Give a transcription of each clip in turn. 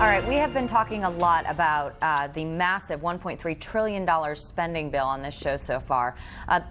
All right, we have been talking a lot about the massive $1.3 trillion spending bill on this show so far.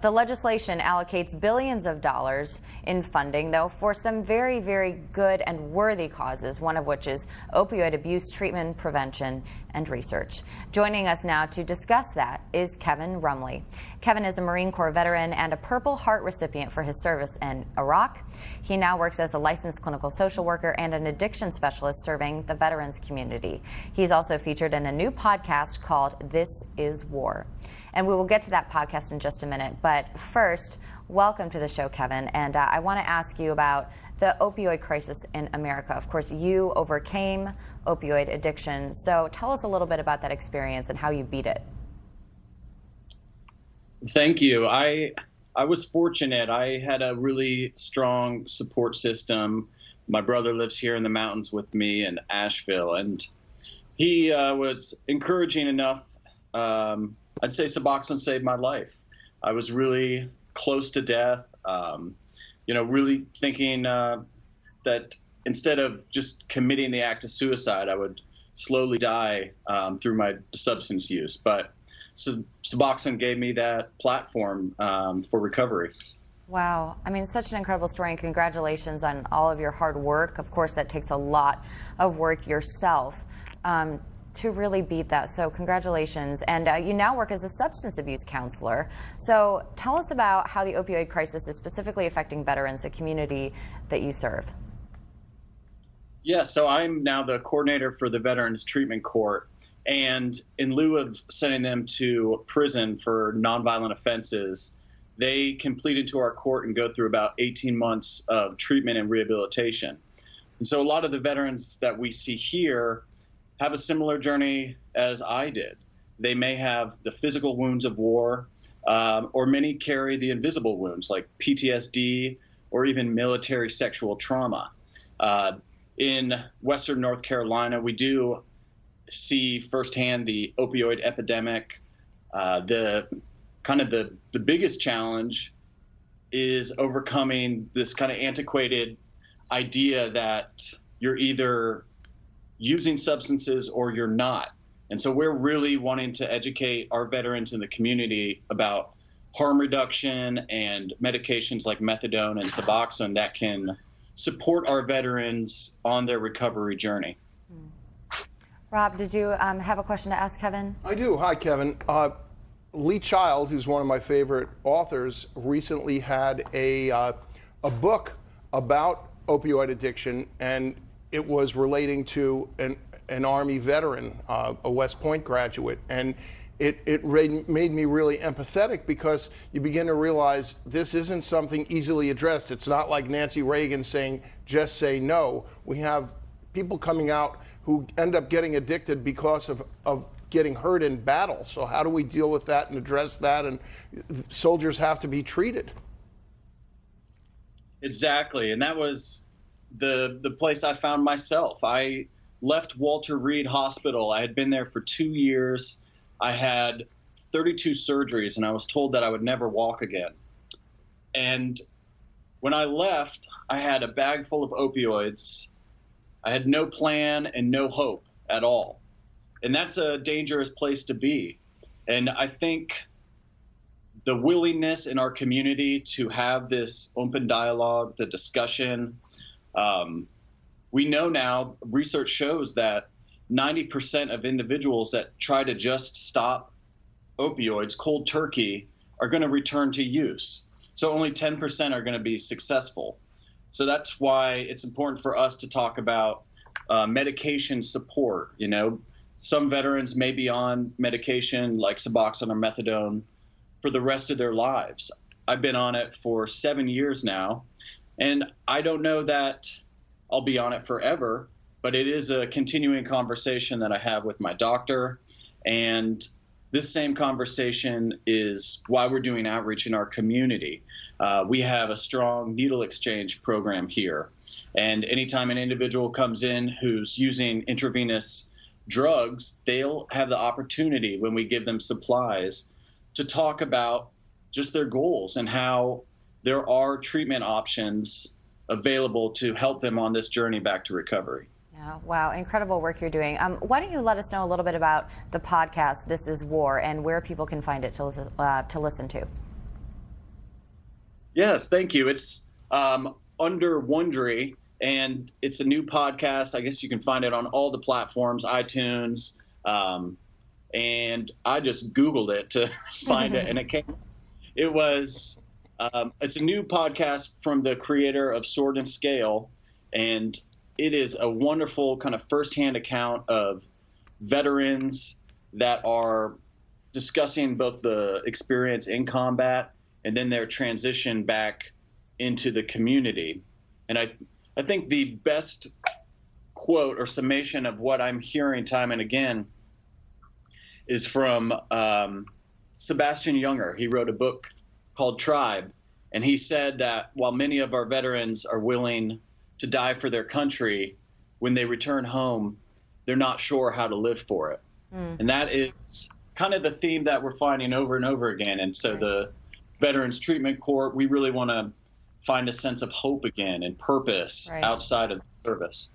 The legislation allocates billions of dollars in funding, though, for some very, very good and worthy causes, one of which is opioid abuse treatment, prevention, and research. Joining us now to discuss that is Kevin Rumley. Kevin is a Marine Corps veteran and a Purple Heart recipient for his service in Iraq. He now works as a licensed clinical social worker and an addiction specialist serving the veterans community. He's also featured in a new podcast called This Is War. And we will get to that podcast in just a minute. But first, welcome to the show, Kevin. And I want to ask you about the opioid crisis in America. Of course, you overcame opioid addiction. So tell us a little bit about that experience and how you beat it. Thank you. I was fortunate. I had a really strong support system. My brother lives here in the mountains with me in Asheville, and he was encouraging enough. I'd say Suboxone saved my life. I was really close to death, really thinking that instead of just committing the act of suicide, I would slowly die through my substance use. But Suboxone gave me that platform for recovery. Wow. I mean, such an incredible story, and congratulations on all of your hard work. Of course, that takes a lot of work yourself to really beat that. So congratulations. And you now work as a substance abuse counselor. So tell us about how the opioid crisis is specifically affecting veterans, a community that you serve. Yeah, so I'm now the coordinator for the Veterans Treatment Court. And in lieu of sending them to prison for nonviolent offenses, they complete into our court and go through about 18 months of treatment and rehabilitation. And so a lot of the veterans that we see here have a similar journey as I did. They may have the physical wounds of war, or many carry the invisible wounds like PTSD or even military sexual trauma. In Western North Carolina, we do see firsthand the opioid epidemic. The biggest challenge is overcoming this kind of antiquated idea that you're either using substances or you're not. And so we're really wanting to educate our veterans in the community about harm reduction and medications like methadone and Suboxone that can support our veterans on their recovery journey. Rob, did you have a question to ask Kevin? I do. Hi, Kevin. Lee Child, who's one of my favorite authors, recently had a book about opioid addiction, and it was relating to an Army veteran, a West Point graduate. And it made me really empathetic because you begin to realize this isn't something easily addressed. It's not like Nancy Reagan saying, just say no. We have people coming out who end up getting addicted because of getting hurt in battle. So how do we deal with that and address that? And soldiers have to be treated. Exactly, and that was the place I found myself. I left Walter Reed Hospital. I had been there for 2 years. I had 32 surgeries, and I was told that I would never walk again. And when I left, I had a bag full of opioids. I had no plan and no hope at all. And that's a dangerous place to be. And I think the willingness in our community to have this open dialogue, the discussion, we know now, research shows that 90% of individuals that try to just stop opioids cold turkey are going to return to use. So only 10% are going to be successful. So that's why it's important for us to talk about medication support. You know, some veterans may be on medication like Suboxone or methadone for the rest of their lives. I've been on it for 7 years now, and I don't know that I'll be on it forever, but it is a continuing conversation that I have with my doctor. And this same conversation is why we're doing outreach in our community. We have a strong needle exchange program here. And anytime an individual comes in who's using intravenous drugs, they'll have the opportunity, when we give them supplies, to talk about just their goals and how there are treatment options available to help them on this journey back to recovery. Yeah. Yeah, wow, incredible work you're doing. Why don't you let us know a little bit about the podcast, This Is War, and where people can find it to listen to? Yes, thank you. It's under Wondery, and it's a new podcast. I guess you can find it on all the platforms, iTunes, and I just Googled it to find it, and it's a new podcast from the creator of Sword and Scale, and it is a wonderful kind of firsthand account of veterans that are discussing both the experience in combat and then their transition back into the community. And I think the best quote or summation of what I'm hearing time and again is from Sebastian Junger. He wrote a book called Tribe, and he said that while many of our veterans are willing to die for their country, when they return home, they're not sure how to live for it. And that is kind of the theme that we're finding over and over again. And so the Veterans Treatment Corps, we really want to find a sense of hope again and purpose outside of the service.